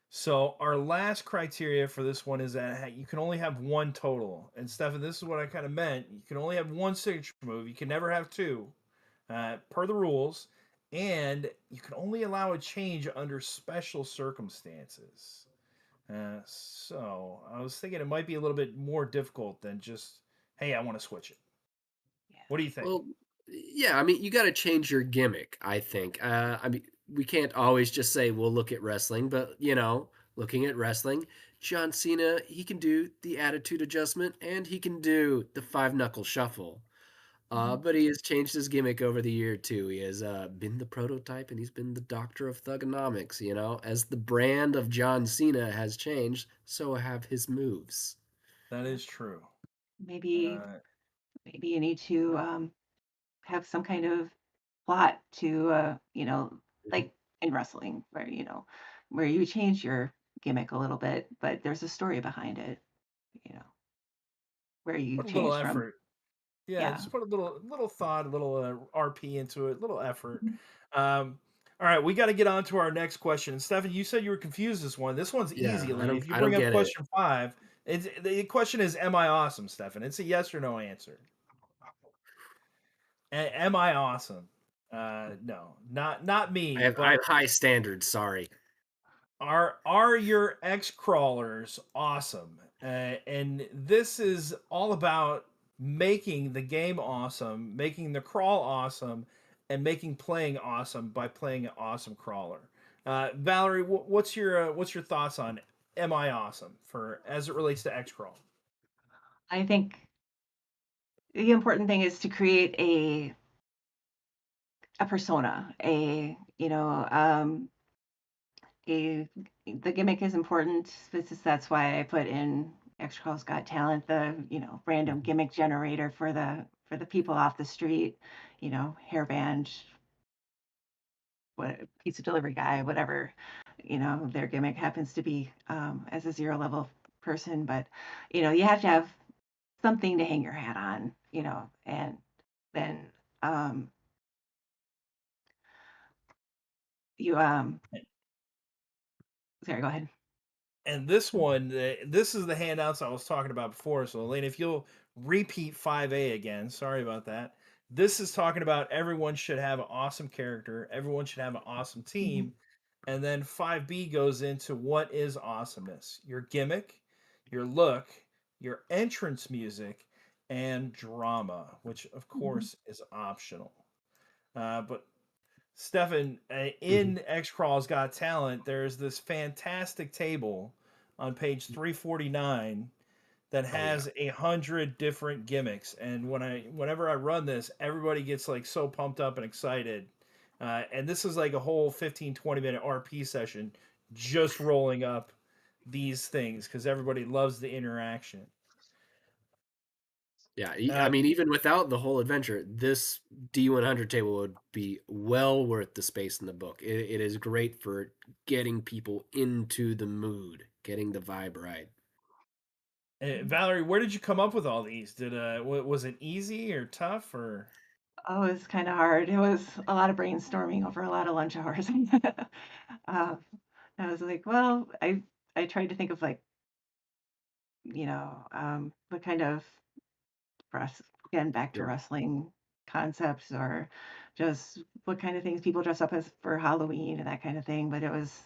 so our last criteria for this one is that you can only have one total. And Stefan, this is what I kind of meant. You can only have one signature move. You can never have two, per the rules, and you can only allow a change under special circumstances. So I was thinking it might be a little bit more difficult than just, hey, I want to switch it. Yeah. What do you think? Well, yeah, I mean, you got to change your gimmick, I think. I mean, we can't always just say we'll look at wrestling, but looking at wrestling, John Cena, he can do the attitude adjustment and he can do the five knuckle shuffle. Mhm. But he has changed his gimmick over the year too. He has been the prototype and he's been the doctor of thugonomics. As the brand of John Cena has changed, so have his moves. That Yeah. is true. Maybe Uh, maybe you need to have some kind of plot to like in wrestling where you change your gimmick a little bit, but there's a story behind it, you know, where you put a little change from effort. Yeah, yeah. just put a little thought, a little RP into it, little effort. Mhm. Um, all right, we got to get on to our next question. Stefan, you said you were confused this one. This one's Yeah, easy, Elena. If you I bring don't up get it. question five, the question is, "Am I awesome, Stefan?" It's a yes or no answer. Am I awesome? No, not me. I But have high standards. Sorry. are your X crawlers awesome? And this is all about making the game awesome, making the crawl awesome, and making playing awesome by playing an awesome crawler. Valerie, what's your thoughts on Am I Awesome for as it relates to X crawl? I think the important thing is to create a persona, a the gimmick is important. That's why I put in X Crawl's Got Talent, the random Mhm. gimmick generator for the people off the street, hairband, what pizza delivery guy, whatever, their gimmick happens to be as a zero level person. But you have to have something to hang your hat on, and then um, you sorry, go ahead. And this one, this is the handouts I was talking about before. So, Elaine, if you'll repeat 5A again, sorry about that. This is talking about everyone should have an awesome character, everyone should have an awesome Mhm. team. And then 5B goes into what is awesomeness your gimmick, your look, your entrance music, and drama, which of Mhm. course is optional. But Stefan, Mhm. in X Crawl's Got Talent, there's this fantastic table on page 349 that Oh yeah. has 100 different gimmicks. And whenever I run this, everybody gets like so pumped up and excited. And this is like a whole 15-20 minute RP session just rolling up these things because everybody loves the interaction. Yeah, I Uh, mean, even without the whole adventure, this D100 table would be well worth the space in the book. It is great for getting people into the mood, getting the vibe right. Valerie, where did you come up with all these? Was it easy or tough or? Oh, it was kind of hard. It was a lot of brainstorming over a lot of lunch hours. uh, I was like, well, I tried to think of like, what kind of again back to Yeah. wrestling concepts or just what kind of things people dress up as for Halloween and that kind of thing. But it was,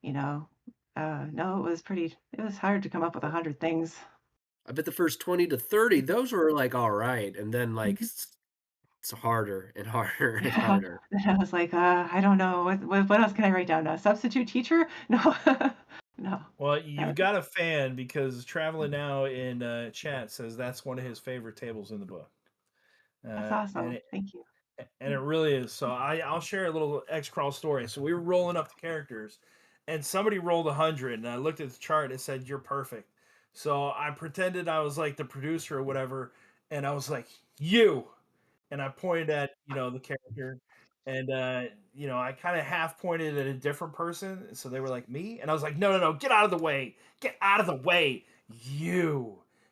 you know, no, it was hard to come up with 100 things. I bet the first 20 to 30, those were like all right, and then like Mhm. it's harder and harder and Yeah. harder. And I was like, I don't know. What else can I write down? A substitute teacher? No, no. Well, That you've got a fan because Traveling Now in chat says that's one of his favorite tables in the book. that's And awesome. Thank you. it really is. So I'll share a little X crawl story. So we were rolling up the characters, and somebody rolled 100, and I looked at the chart and it said you're perfect. So I pretended I was like the producer or whatever, and I was like you, and I pointed at the character, and I kind of half pointed at a different person, so they were like me, and I was like no no no, get out of the way, get out of the way,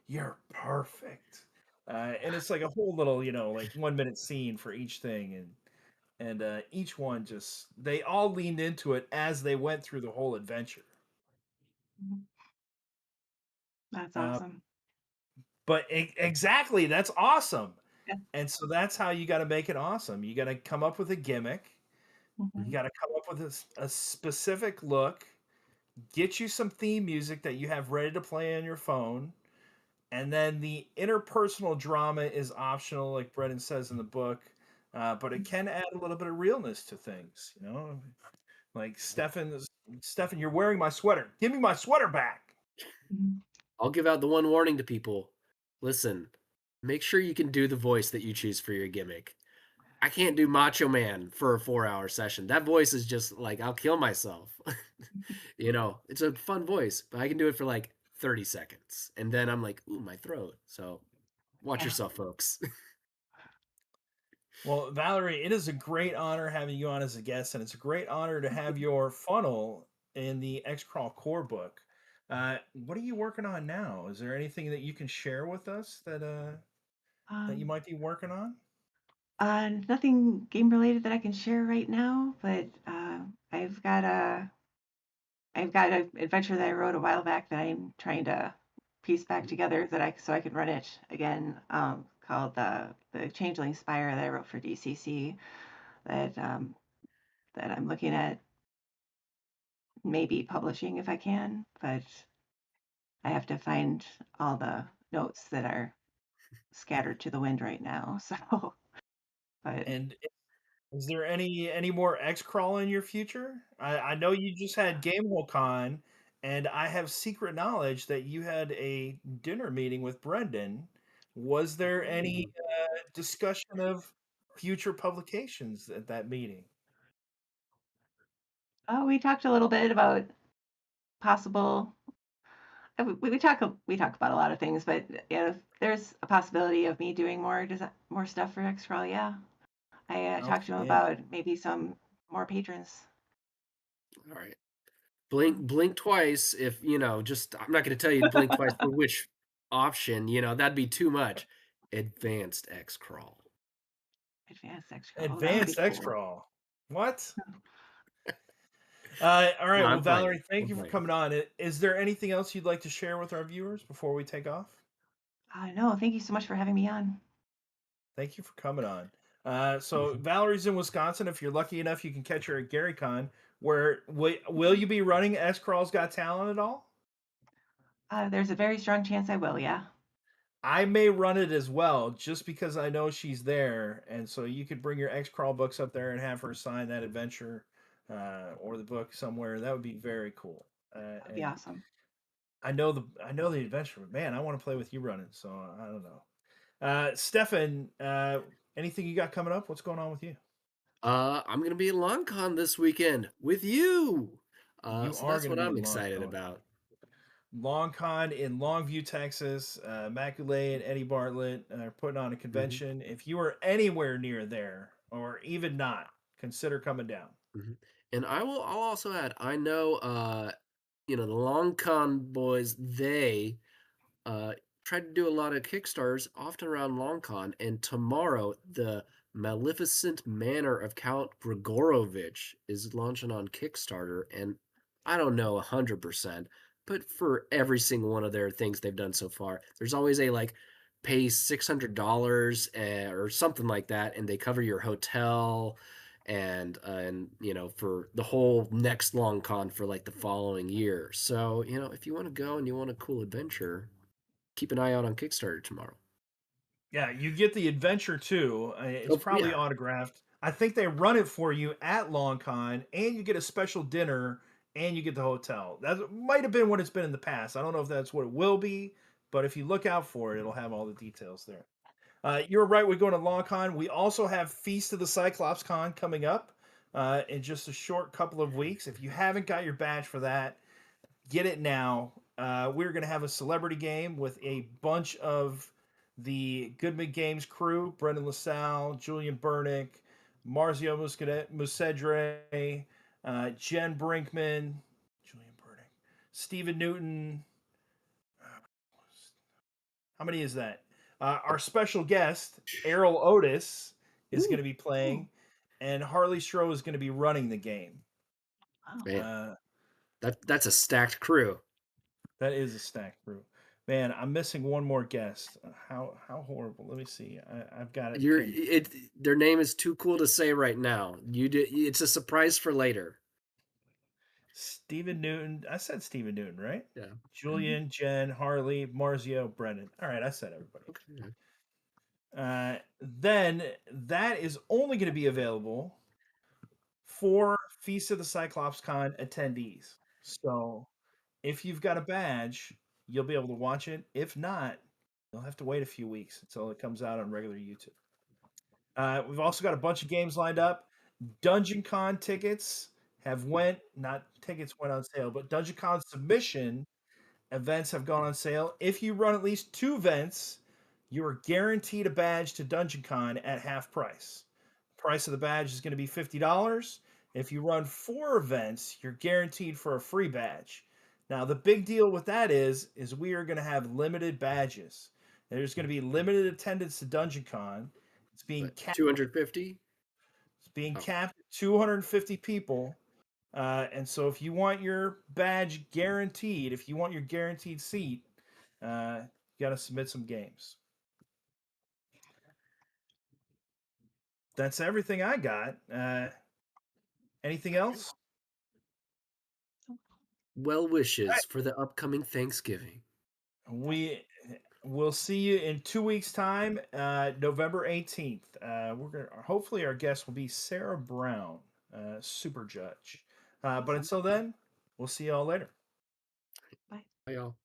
you're perfect. And it's like a whole little, like 1 minute scene for each thing, and each one just they all leaned into it as they went through the whole adventure. Mhm. That's Uh, awesome. but exactly, that's awesome. Yeah. And so that's how you got to make it awesome. You got to come up with a gimmick. You Mhm. got to come up with a specific look. Get you some theme music that you have ready to play on your phone. And then the interpersonal drama is optional, like Brennan says in the book, but it can add a little bit of realness to things. Like Stefan, you're wearing my sweater. Give me my sweater back. Mhm. I'll give out the one warning to people. Listen, make sure you can do the voice that you choose for your gimmick. I can't do Macho Man for a 4 hour session. That voice is just like, I'll kill myself. It's a fun voice, but I can do it for like 30 seconds. And then I'm like, ooh, my throat. So watch Yeah. yourself, folks. Well, Valerie, it is a great honor having you on as a guest, and it's a great honor to have your funnel in the X-Crawl core book. What are you working on now? Is there anything that you can share with us that you Um, might be working on? Nothing game related that I can share right now, but I've got an adventure that I wrote a while back that I'm trying to piece back together so I could run it again. Called the Changeling Spire that I wrote for DCC that that I'm looking at maybe publishing if I can, but I have to find all the notes that are scattered to the wind right now. So, but And is there any more X crawl in your future? I know you just had GameWorldCon, and I have secret knowledge that you had a dinner meeting with Brendan. Was there any discussion of future publications at that meeting? oh, we talked a little bit about possible. We talk about a lot of things, but yeah, if there's a possibility of me doing more stuff for Xcrawl. Yeah, I talked to him Outstanding. about maybe some more patrons. All right. Blink twice if, just I'm not going to tell you to blink twice for which option, that'd be too much. Advanced X crawl. Advanced Xcrawl. Oh, that would be Advanced X cool. crawl. What? All No, right. Well, I'm playing. Valerie, thank I'm you for playing. coming on. Is there anything else you'd like to share with our viewers before we take off? No, thank you so much for having me on. Thank you for coming on. So Valerie's in Wisconsin. If you're lucky enough, you can catch her at GaryCon. Where will you be running S Crawl's Got Talent at all? There's a very strong chance I will. Yeah, I may run it as well, just because I know she's there, and so you could bring your X Crawl books up there and have her sign that adventure or the book somewhere. That would be very cool. that would be And awesome. I know the adventure, but man, I want to play with you running. So I don't know. Stefan, anything you got coming up? What's going on with you? I'm gonna be at LongCon this weekend with you. You So are that's going to what be I'm at excited about. LongCon in Longview, Texas. Maculaye and Eddie Bartlett are putting on a Hmm. convention. If you are anywhere near there, or even not, consider coming down. Hmm. And I'll also add, I know, the LongCon boys, they uh, tried to do a lot of Kickstarters, often around LongCon. And tomorrow, the Maleficent Manor of Count Grigorovich is launching on Kickstarter. And I don't know 100%, but for every single one of their things they've done so far, there's always a like pay $600 or something like that, and they cover your hotel and for the whole next long con for like the following year. So if you want to go and you want a cool adventure, keep an eye out on Kickstarter tomorrow. Yeah, you get the adventure too. It's Oh probably yeah. autographed. I think they run it for you at LongCon, and you get a special dinner and you get the hotel. That might have been what it's been in the past. I don't know if that's what it will be, but if you look out for it, it'll have all the details there. You're right. We're going to LongCon. We also have Feast of the Cyclops Con coming up in just a short couple of weeks. If you haven't got your badge for that, get it now. We're going to have a celebrity game with a bunch of the Goodman Games crew: Brendan LaSalle, Julian Burnick, Marzio Musedre, Jen Brinkman, Julian Burnick, Stephen Newton. How many is that? Our special guest, Errol Otis, is going to Ooh, be playing, and Harley Stroh is going to be running the game. Wow. man, Uh, that's a stacked crew. that is a stack crew. Man, I'm missing one more guest. How horrible. Let me see. I've got it You're pinned. it. Their name is too cool to say right now. You did. It's a surprise for later. Stephen Newton. I said Stephen Newton, right? Yeah. Mhm. Julian, Jen, Harley, Marzio, Brendan. All right, I said everybody. Okay. Then that is only going to be available for Feast of the Cyclops Con attendees. So if you've got a badge, you'll be able to watch it. If not, you'll have to wait a few weeks until it comes out on regular YouTube. We've also got a bunch of games lined up. Dungeon Con tickets have went not tickets went on sale, but Dungeon Con submission events have gone on sale. If you run at least 2 events, you are guaranteed a badge to Dungeon Con at half price. The price of the badge is going to be $50. If you run 4 events, you're guaranteed for a free badge. Now, the big deal with that is we are going to have limited badges. There's going to be limited attendance to Dungeon Con. It's being But capped. 250. It's being Oh, capped at 250 people. And so if you want your badge guaranteed, if you want your guaranteed seat, you got to submit some games. That's everything I got. Anything else? well All wishes for the upcoming Thanksgiving. right. We'll see you in 2 weeks' time, November 18th. We're gonna hopefully our guest will be Sarah Brown, super judge. But Awesome. until then, we'll see y'all later. Bye. Bye, y'all.